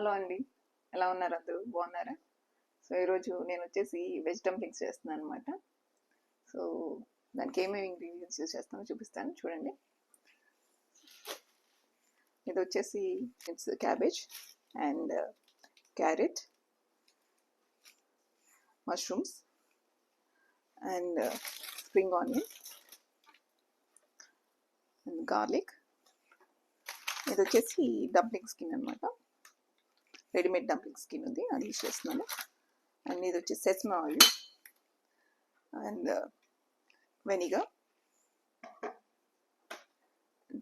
Hello అండి. ఎలా ఉన్నారు అందరూ? బాగున్నారా? సో, ఈరోజు నేనొచ్చేసి వెజ్ డంప్లింగ్స్ చేస్తున్నాననమాట. సో, దానికి ఏమేమి ఇంగ్రీడియెంట్స్ యూజ్ చేస్తానో చూపిస్తాను చూడండి. ఇదొచ్చేసి it's cabbage and carrot, mushrooms and spring onion and garlic. ఇదొచ్చేసి డంప్లింగ్ స్కిన్ అనమాట. రెడీమేడ్ డంప్లింగ్ స్కిన్ ఉంది, అది యూజ్ చేస్తున్నాను. అండ్ ఇది వచ్చి sesame oil and vinegar,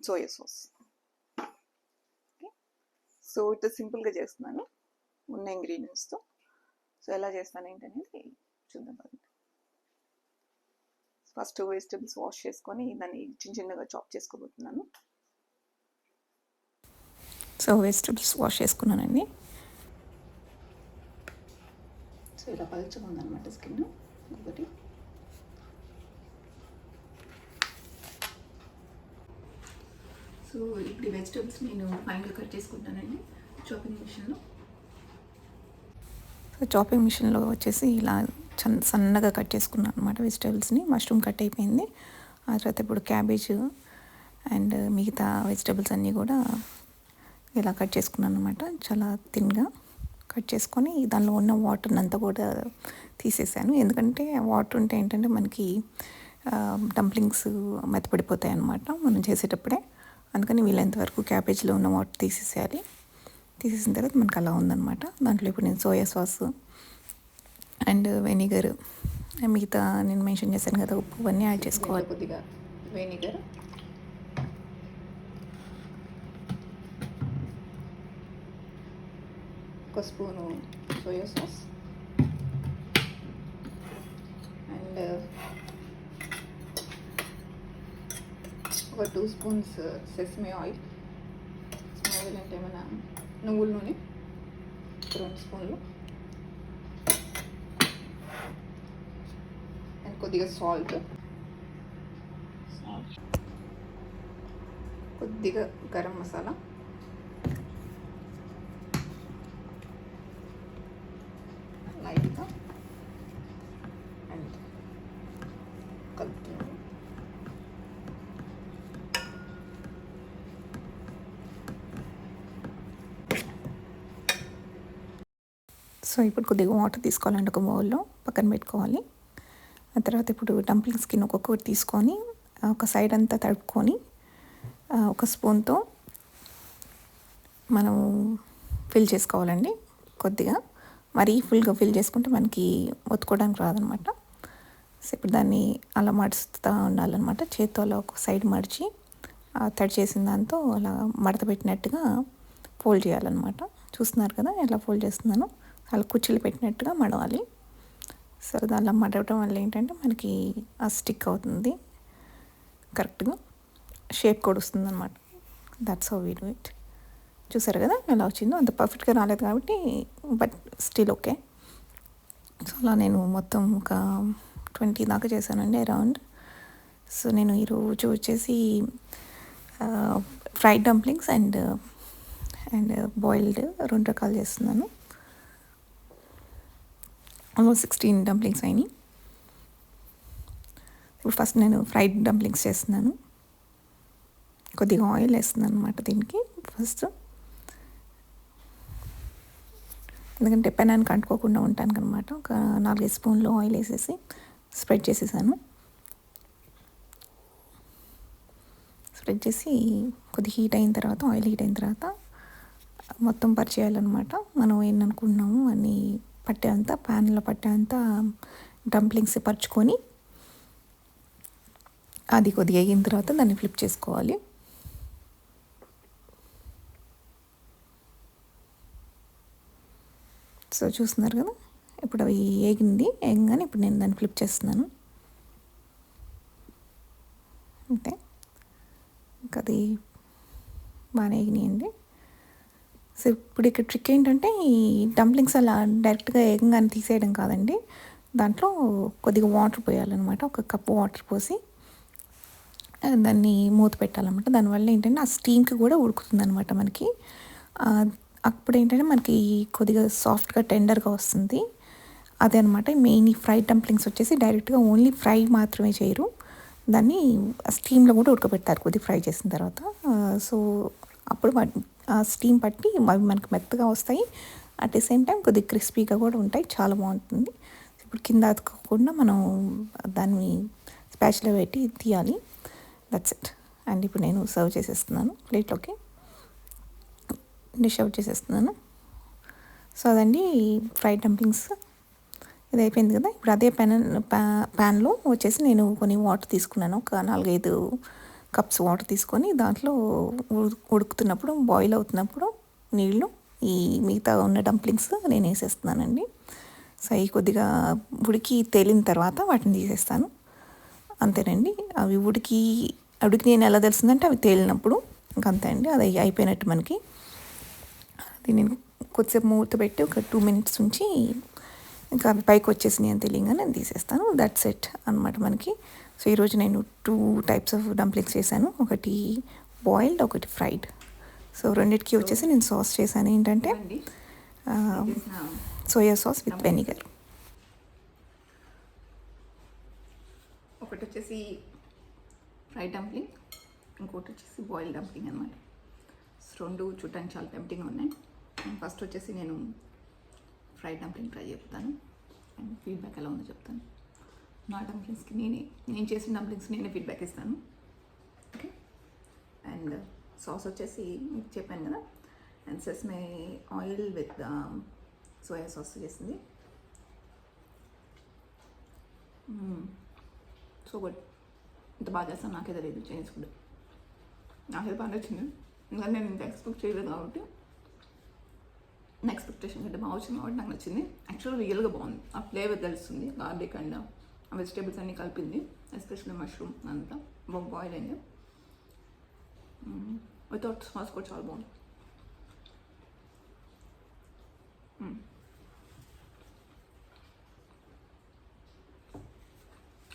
soya sauce. Okay, so ఇట్లా సింపుల్గా చేస్తున్నాను ఉన్న ఇంగ్రీడియంట్స్తో. సో ఎలా చేస్తాను ఏంటనేది చూద్దాం. ఫస్ట్ వెజిటబుల్స్ వాష్ చేసుకొని దాన్ని చిన్న చిన్నగా చాప్ చేసుకోబోతున్నాను. సో వెజిటబుల్స్ వాష్ చేసుకున్నానండి. సో ఇలా పలుచగా ఉందన్నమాట స్కిన్ ఒకటి. సో ఇప్పుడు ఈ వెజిటబుల్స్ నేను ఫైనల్గా కట్ చేసుకుంటానండి చాపింగ్ మిషన్లో. సో చాపింగ్ మిషన్లో వచ్చేసి ఇలా సన్నగా కట్ చేసుకున్నాను అనమాట వెజిటబుల్స్ని. మష్రూమ్ కట్ అయిపోయింది. ఆ తర్వాత ఇప్పుడు క్యాబేజ్ అండ్ మిగతా వెజిటబుల్స్ అన్నీ కూడా ఇలా కట్ చేసుకున్నాను అనమాట. చాలా థిన్గా కట్ చేసుకొని దానిలో ఉన్న వాటర్ని అంతా కూడా తీసేసాను. ఎందుకంటే వాటర్ ఉంటే ఏంటంటే మనకి డంప్లింగ్స్ మెత్తపడిపోతాయి అన్నమాట మనం చేసేటప్పుడే. అందుకని వీలైనంతవరకు క్యాబేజ్లో ఉన్న వాటర్ తీసేసేయాలి. తీసేసిన తర్వాత మనకు అలా ఉందన్నమాట. దాంట్లో ఇప్పుడు నేను సోయా సాస్ అండ్ వెనిగర్, మిగతా నేను మెన్షన్ చేశాను కదా ఉప్పు, అవన్నీ యాడ్ చేసుకోవాలి. కొద్దిగా వెనిగర్, ఒక స్పూను సోయా సాస్ అండ్ ఒక 2 స్పూన్స్ సెసమే ఆయిల్. ఆయిల్ అంటే మన నువ్వుల నూనె 2 స్పూన్లు అండ్ కొద్దిగా సాల్ట్, కొద్దిగా గరం మసాలా, లైట్గా అండ్ కలుపుతున్నాను. సో ఇప్పుడు కొద్దిగా వాటర్ తీసుకోవాలండి, ఒక బౌల్లో పక్కన పెట్టుకోవాలి. ఆ తర్వాత ఇప్పుడు డంప్లింగ్ స్కిన్ ఒక్కొక్కటి తీసుకొని ఒక సైడ్ అంతా తడుపుకొని ఒక స్పూన్తో మనం ఫిల్ చేసుకోవాలండి. కొద్దిగా మరీ ఫుల్గా ఫిల్ చేసుకుంటే మనకి ఒత్తుకోవడానికి రాదనమాట. సో ఇప్పుడు దాన్ని అలా మడుస్తూ ఉండాలన్నమాట. చేత్తో అలా ఒక సైడ్ మడిచి తడి చేసిన దాంతో అలా మడత పెట్టినట్టుగా ఫోల్డ్ చేయాలన్నమాట. చూస్తున్నారు కదా ఎలా ఫోల్డ్ చేస్తున్నాను, అలా కుర్చీలు పెట్టినట్టుగా మడవాలి. సో అలా మడవటం వల్ల ఏంటంటే మనకి ఆ స్టిక్ అవుతుంది, కరెక్ట్గా షేప్ కూడా వస్తుంది అనమాట. That's how we do it. చూసారు కదా ఎలా వచ్చిందో. అంత పర్ఫెక్ట్గా రాలేదు కాబట్టి బట్ స్టిల్ ఓకే. సో అలా నేను మొత్తం ఒక 20 దాకా చేశానండి అరౌండ్. సో నేను ఈరోజు వచ్చేసి ఫ్రైడ్ డంప్లింగ్స్ అండ్ బాయిల్డ్ 2 రకాలు చేస్తున్నాను. ఆల్మోస్ట్ 16 డంప్లింగ్స్ అయినాయి. ఇప్పుడు ఫస్ట్ నేను ఫ్రైడ్ డంప్లింగ్స్ చేస్తున్నాను. కొద్దిగా ఆయిల్ వేస్తున్నాను అనమాట దీనికి ఫస్ట్, ఎందుకంటే పెనానికి అంటుకోకుండా ఉంటాను అనమాట. ఒక 4 స్పూన్లు ఆయిల్ వేసేసి స్ప్రెడ్ చేసేసాను. స్ప్రెడ్ చేసి కొద్దిగా హీట్ అయిన తర్వాత, ఆయిల్ హీట్ అయిన తర్వాత మొత్తం పరిచేయాలన్నమాట. మనం ఏంటనుకుంటున్నాము అని పట్టేంత, ప్యాన్లో పట్టేంత డంప్లింగ్స్ పరుచుకొని అది కొద్దిగా అయిన తర్వాత దాన్ని ఫ్లిప్ చేసుకోవాలి. సో చూస్తున్నారు కదా, ఇప్పుడు అవి ఏగంగానే ఇప్పుడు నేను దాన్ని ఫ్లిప్ చేస్తున్నాను అంతే. ఇంకా అది బాగానే ఏగినాయండి. సో ఇప్పుడు ఇక్కడ ట్రిక్ ఏంటంటే ఈ డంప్లింగ్స్ అలా డైరెక్ట్గా ఏగంగానే తీసేయడం కాదండి. దాంట్లో కొద్దిగా వాటర్ పోయాలన్నమాట. ఒక కప్పు వాటర్ పోసి దాన్ని మూత పెట్టాలన్నమాట. దానివల్ల ఏంటంటే ఆ స్టీమ్కి కూడా ఉడుకుతుంది అనమాట మనకి. అప్పుడు ఏంటంటే మనకి కొద్దిగా సాఫ్ట్గా టెండర్గా వస్తుంది. అదే అనమాట మెయిన్. ఈ ఫ్రైడ్ డంప్లింగ్స్ వచ్చేసి డైరెక్ట్గా ఓన్లీ ఫ్రై మాత్రమే చేయరు, దాన్ని స్టీమ్లో కూడా ఉడకబెడతారు కొద్దిగా ఫ్రై చేసిన తర్వాత. సో అప్పుడు ఆ స్టీమ్ పట్టి అవి మనకి మెత్తగా వస్తాయి. అట్ ది సేమ్ టైం కొద్దిగా క్రిస్పీగా కూడా ఉంటాయి, చాలా బాగుంటుంది. ఇప్పుడు కింద అతుక్కోకుండా మనం దాన్ని స్పాచ్లో పెట్టి తీయాలి. That's it. అండ్ ఇప్పుడు నేను సర్వ్ చేసేస్తున్నాను ప్లేట్లోకి, డిష్ అవుట్ చేసేస్తున్నాను. సో అదండి ఫ్రైడ్ డంప్లింగ్స్. ఇది అయిపోయింది కదా. ఇప్పుడు అదే ప్యాన్లో వచ్చేసి నేను కొన్ని వాటర్ తీసుకున్నాను, ఒక 4-5 కప్స్ వాటర్ తీసుకొని దాంట్లో ఉడుకుతున్నప్పుడు, బాయిల్ అవుతున్నప్పుడు నీళ్ళు ఈ మిగతా ఉన్న డంప్లింగ్స్ నేను వేసేస్తున్నానండి. సో అవి కొద్దిగా ఉడికి తేలిన తర్వాత వాటిని తీసేస్తాను, అంతేనండి. అవి ఉడికి నేను ఎలా తెలుస్తుందంటే అవి తేలినప్పుడు ఇంకంతే అండి, అది అయిపోయినట్టు మనకి. అది నేను కొద్దిసేపు మూత పెట్టి ఒక 2 minutes ఉంచి ఇంకా అవి పైకి వచ్చేసినాయి అని తెలియగానే నేను తీసేస్తాను. దట్స్ ఇట్ అనమాట మనకి. సో ఈరోజు నేను 2 types ఆఫ్ డంప్లింగ్స్ చేశాను, ఒకటి బాయిల్డ్, ఒకటి ఫ్రైడ్. సో రెండిటికి వచ్చేసి నేను సాస్ చేశాను ఏంటంటే సోయా సాస్ విత్ వెనిగర్. ఒకటి వచ్చేసి ఫ్రైడ్ డంప్లింగ్, ఇంకోటి వచ్చేసి బాయిల్డ్ డంప్లింగ్ అనమాట. రెండు చూడటానికి చాలా టెంప్టింగ్ ఉన్నాయి. ఫస్ట్ వచ్చేసి నేను ఫ్రైడ్ డంప్లింగ్ ట్రై చెప్తాను అండ్ ఫీడ్బ్యాక్ ఎలా ఉందో చెప్తాను. నా డంప్లింగ్స్కి నేను చేసిన డంప్లింగ్స్ నేనే ఫీడ్బ్యాక్ ఇస్తాను. ఓకే. అండ్ సాస్ వచ్చేసి మీకు చెప్పాను కదా, and sesame oil with soya sauce చేసింది. So good. ఇంత బాగా చేస్తాను నాకే తెలియదు చైనీస్ ఫుడ్. నాకైతే బాగా నచ్చింది, ఎందుకంటే నేను ఇంత ఎక్స్పెక్ట్ చేయలేదు కాబట్టి. నా ఎక్స్పెక్టేషన్ కంటే బాగా వచ్చింది కాబట్టి నాకు నచ్చింది. యాక్చువల్గా రియల్గా బాగుంది, ఆ ఫ్లేవర్ తెలుస్తుంది. గార్లిక్ అండ్ ఆ వెజిటేబుల్స్ అన్నీ కలిపింది, ఎస్పెషల్లీ మష్రూమ్ అంతా బాయిల్ అయింది. వితౌట్ సాస్ కూడా చాలా బాగుంది.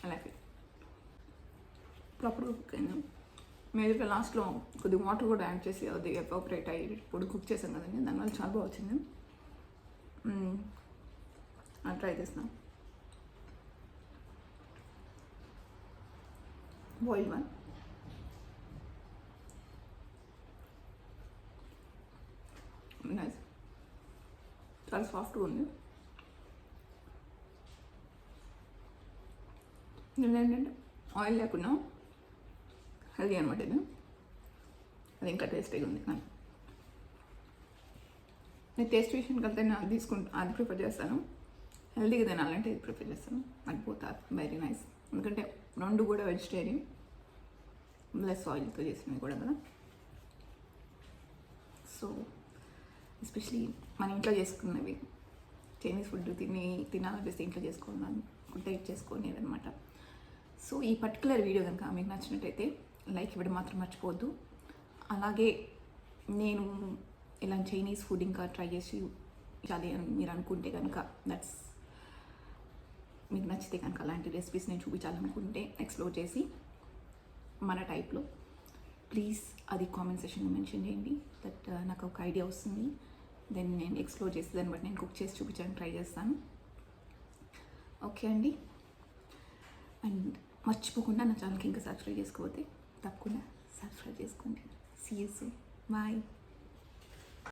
అలాగే ప్రాపర్గా కుక్ అయింది. మీరు లాస్ట్లో కొద్దిగా వాటర్ కూడా యాడ్ చేసి అది ఎవాపరేట్ అయ్యి ఇప్పుడు కుక్ చేసాం కదండి, దానివల్ల చాలా బాగా వచ్చింది. ట్రై చేస్తున్నాం. Boil one. నైస్, చాలా సాఫ్ట్గా ఉంది. నేను ఏంటంటే ఆయిల్ లేకుండా హెల్దీ అనమాట ఇది, అది ఇంకా టేస్టీగా ఉంది. కానీ నేను టేస్ట్ విషయానికి వెళ్తే నేను అది ప్రిఫర్ చేస్తాను. హెల్దీగా తినాలంటే ఇది ప్రిఫర్ చేస్తాను. అది బోత్ ఆర్ వెరీ నైస్, ఎందుకంటే రెండు కూడా వెజిటేరియన్, లెస్ ఆయిల్తో చేసినవి కూడా కదా. సో ఎస్పెషలీ మన ఇంట్లో చేసుకున్నవి చైనీస్ ఫుడ్ తినాలనిపిస్తే ఇంట్లో చేసుకోవాలి, ఫుడ్ టైప్ చేసుకునేది అనమాట. సో ఈ పర్టికులర్ వీడియో కనుక మీకు నచ్చినట్టయితే లైక్ ఇవ్వడం మాత్రం మర్చిపోవద్దు. అలాగే నేను ఇలా చైనీస్ ఫుడ్ ఇంకా ట్రై చేసి చాలి అని మీరు అనుకుంటే కనుక, దట్స్ మీకు నచ్చితే కనుక అలాంటి రెసిపీస్ నేను చూపించాలనుకుంటే ఎక్స్ప్లోర్ చేసి మన టైప్లో ప్లీజ్ అది కామెంట్ సెక్షన్లో మెన్షన్ చేయండి. దట్ నాకు ఒక ఐడియా వస్తుంది, దెన్ నేను ఎక్స్ప్లోర్ చేసి దాన్ని బట్టి నేను కుక్ చేసి చూపించడానికి ట్రై చేస్తాను. ఓకే అండి. అండ్ మర్చిపోకుండా నా ఛానల్కి ఇంకా సబ్స్క్రైబ్ చేసుకోకపోతే తప్పకుండా సబ్స్క్రైబ్ చేసుకోండి. See you soon. బాయ్.